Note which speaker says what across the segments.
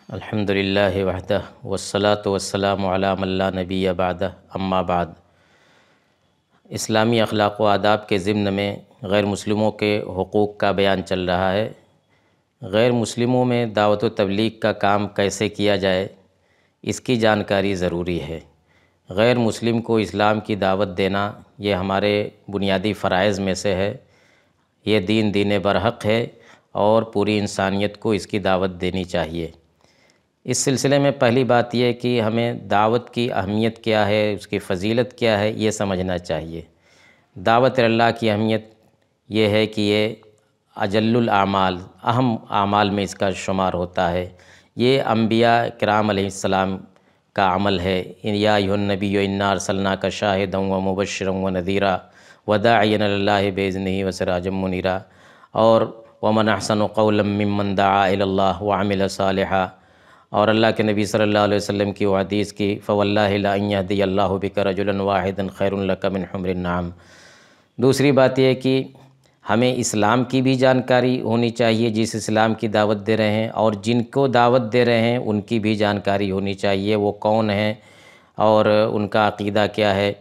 Speaker 1: الحمدللہ وحدہ والصلاة والسلام علی من لا نبی بعدہ اما بعد۔ اسلامی اخلاق و آداب کے ضمن میں غیر مسلموں کے حقوق کا بیان چل رہا ہے۔ غیر مسلموں میں دعوت و تبلیغ کا کام کیسے کیا جائے، اس کی جانکاری ضروری ہے۔ غیر مسلم کو اسلام کی دعوت دینا یہ ہمارے بنیادی فرائض میں سے ہے۔ یہ دین برحق ہے اور پوری انسانیت کو اس کی دعوت دینی چاہیے۔ اس سلسلے میں پہلی بات یہ کہ ہمیں دعوت کی اہمیت کیا ہے، اس کی فضیلت کیا ہے، یہ سمجھنا چاہیے۔ دعوت اللہ کی اہمیت یہ ہے کہ یہ اجل الاعمال، اہم اعمال میں اس کا شمار ہوتا ہے۔ یہ انبیاء کرام علیہ السلام کا عمل ہے۔ یا ایھا النبی انا ارسلناک شاہدا ومبشرا ونذیرا وداعیا الی اللہ باذنہ وسراجا منیرا، اور ومن احسن قولا ممن دعا الی اللہ وعمل صالحا، اور اللہ کے نبی صلی اللہ علیہ وسلم کی وہ حدیث کی فواللہ لان یہدی اللہ بک رجلا واحدا خیر لک من حمر النعم۔ دوسری بات یہ کہ ہمیں اسلام کی بھی جانکاری ہونی چاہیے، جس اسلام کی دعوت دے رہے ہیں، اور جن کو دعوت دے رہے ہیں ان کی بھی جانکاری ہونی چاہیے، وہ کون ہیں اور ان کا عقیدہ کیا ہے۔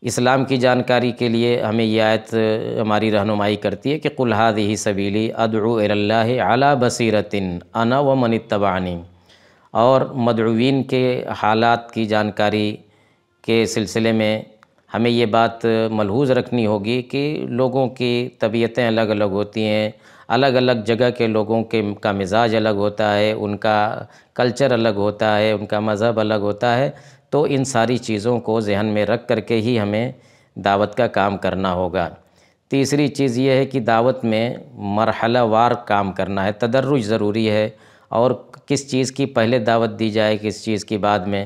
Speaker 1: اسلام کی جانکاری کے لیے ہمیں یہ آیت ہماری رہنمائی کرتی ہے کہ قل ھذہ سبیلی ادعو الی اللہ علی بصیرۃ انا ومن اتبعنی، اور مدعوین کے حالات کی جانکاری کے سلسلے میں ہمیں یہ بات ملحوظ رکھنی ہوگی کہ لوگوں کی طبیعتیں الگ الگ ہوتی ہیں، الگ الگ جگہ کے لوگوں کا مزاج الگ ہوتا ہے، ان کا کلچر الگ ہوتا ہے، ان کا مذہب الگ ہوتا ہے، تو ان ساری چیزوں کو ذہن میں رکھ کر کے ہی ہمیں دعوت کا کام کرنا ہوگا۔ تیسری چیز یہ ہے کہ دعوت میں مرحلہ وار کام کرنا ہے، تدرج ضروری ہے، اور کس چیز کی پہلے دعوت دی جائے، کس چیز کی بعد میں۔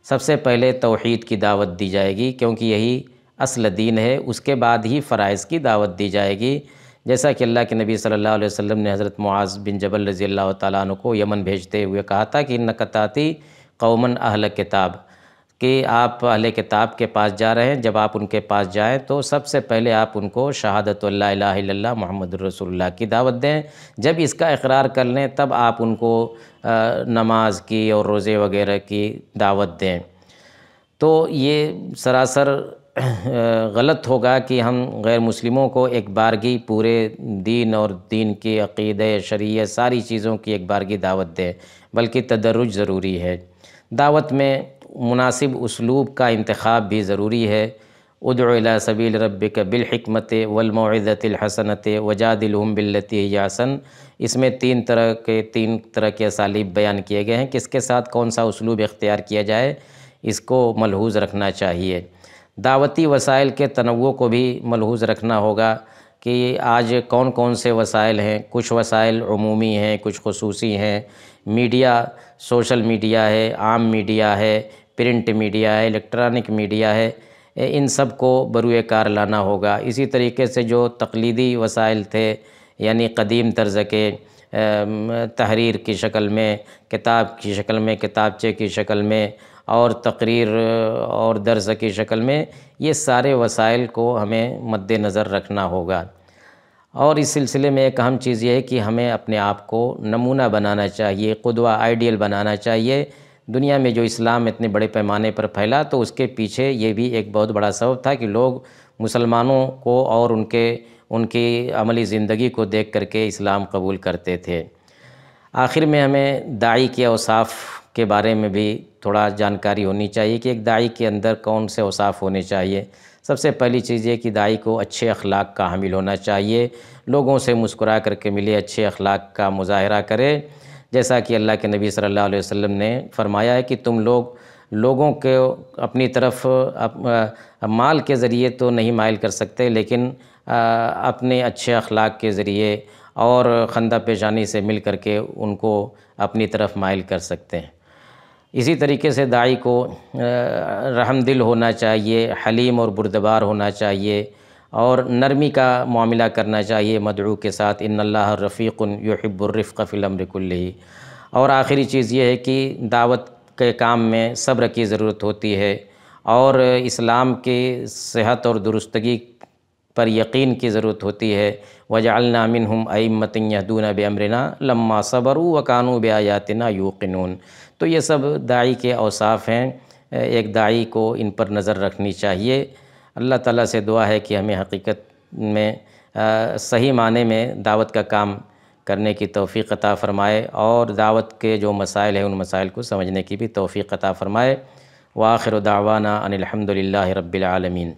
Speaker 1: سب سے پہلے توحید کی دعوت دی جائے گی، کیونکہ یہی اصل دین ہے، اس کے بعد ہی فرائض کی دعوت دی جائے گی۔ جیسا کہ اللہ کے نبی صلی اللہ علیہ وسلم نے حضرت معاذ بن جبل رضی اللہ تعالیٰ عنہ کو یمن بھیجتے ہوئے کہا تھا کہ انک تاتی قوما اہل کتاب، کہ آپ اہل کتاب کے پاس جا رہے ہیں، جب آپ ان کے پاس جائیں تو سب سے پہلے آپ ان کو شہادت لا الہ الا اللہ محمد رسول اللہ کی دعوت دیں۔ جب اس کا اقرار کر لیں تب آپ ان کو نماز کی اور روزے وغیرہ کی دعوت دیں۔ تو یہ سراسر غلط ہوگا کہ ہم غیر مسلموں کو ایک بارگی پورے دین اور دین کی عقیدے، شریعت، ساری چیزوں کی ایک بارگی دعوت دیں، بلکہ تدرج ضروری ہے۔ دعوت میں مناسب اسلوب کا انتخاب بھی ضروری ہے۔ ادع الی سبیل ربک بالحکمت والموعظۃ الحسنۃ وجادلھم باللتی ہی احسن۔ اس میں تین طرح کے اسالیب بیان کیے گئے ہیں، کس کے ساتھ کون سا اسلوب اختیار کیا جائے، اس کو ملحوظ رکھنا چاہیے۔ دعوتی وسائل کے تنوع کو بھی ملحوظ رکھنا ہوگا کہ آج کون کون سے وسائل ہیں۔ کچھ وسائل عمومی ہیں، کچھ خصوصی ہیں۔ میڈیا، سوشل میڈیا ہے، عام میڈیا ہے، پرنٹ میڈیا ہے، الیکٹرانک میڈیا ہے، ان سب کو بروئے کار لانا ہوگا۔ اسی طریقے سے جو تقلیدی وسائل تھے، یعنی قدیم طرز کے تحریر کی شکل میں، کتاب کی شکل میں، کتابچے کی شکل میں، اور تقریر اور درس کی شکل میں، یہ سارے وسائل کو ہمیں مد نظر رکھنا ہوگا۔ اور اس سلسلے میں ایک اہم چیز یہ ہے کہ ہمیں اپنے آپ کو نمونہ بنانا چاہیے، قدوہ، آئیڈیل بنانا چاہیے۔ دنیا میں جو اسلام اتنے بڑے پیمانے پر پھیلا تو اس کے پیچھے یہ بھی ایک بہت بڑا سبب تھا کہ لوگ مسلمانوں کو اور ان کی عملی زندگی کو دیکھ کر کے اسلام قبول کرتے تھے۔ آخر میں ہمیں داعی کے اوصاف کے بارے میں بھی تھوڑا جانکاری ہونی چاہیے کہ ایک داعی کے اندر کون سے اوصاف ہونے چاہیے۔ سب سے پہلی چیز یہ کہ داعی کو اچھے اخلاق کا حامل ہونا چاہیے، لوگوں سے مسکرا کر کے ملے، اچھے اخلاق کا مظاہرہ کرے۔ جیسا کہ اللہ کے نبی صلی اللہ علیہ وسلم نے فرمایا ہے کہ تم لوگوں کو اپنی طرف مال کے ذریعے تو نہیں مائل کر سکتے، لیکن اپنے اچھے اخلاق کے ذریعے اور خندہ پیشانی سے مل کر کے ان کو اپنی طرف مائل کر سکتے ہیں۔ اسی طریقے سے داعی کو رحم دل ہونا چاہیے، حلیم اور بردبار ہونا چاہیے، اور نرمی کا معاملہ کرنا چاہیے مدعو کے ساتھ۔ ان اللہ رفیق یحب الرفق فی الامر کلہ۔ اور آخری چیز یہ ہے کہ دعوت کے کام میں صبر کی ضرورت ہوتی ہے، اور اسلام کی صحت اور درستگی پر یقین کی ضرورت ہوتی ہے۔ وَجَعَلْنَا مِنْهُمْ أَئِمَّةً يَهْدُونَ بِأَمْرِنَا لَمَّا صَبَرُوا وَكَانُوا بِآيَاتِنَا يُوقِنُونَ۔ تو یہ سب داعی کے اوصاف ہیں، ایک داعی کو ان پر نظر رکھنی چاہیے۔ اللہ تعالیٰ سے دعا ہے کہ ہمیں حقیقت میں صحیح معنی میں دعوت کا کام کرنے کی توفیق عطا فرمائے، اور دعوت کے جو مسائل ہیں ان مسائل کو سمجھنے کی بھی توفیق عطا فرمائے۔ وآخر دعوانا ان الحمد للہ رب العالمین۔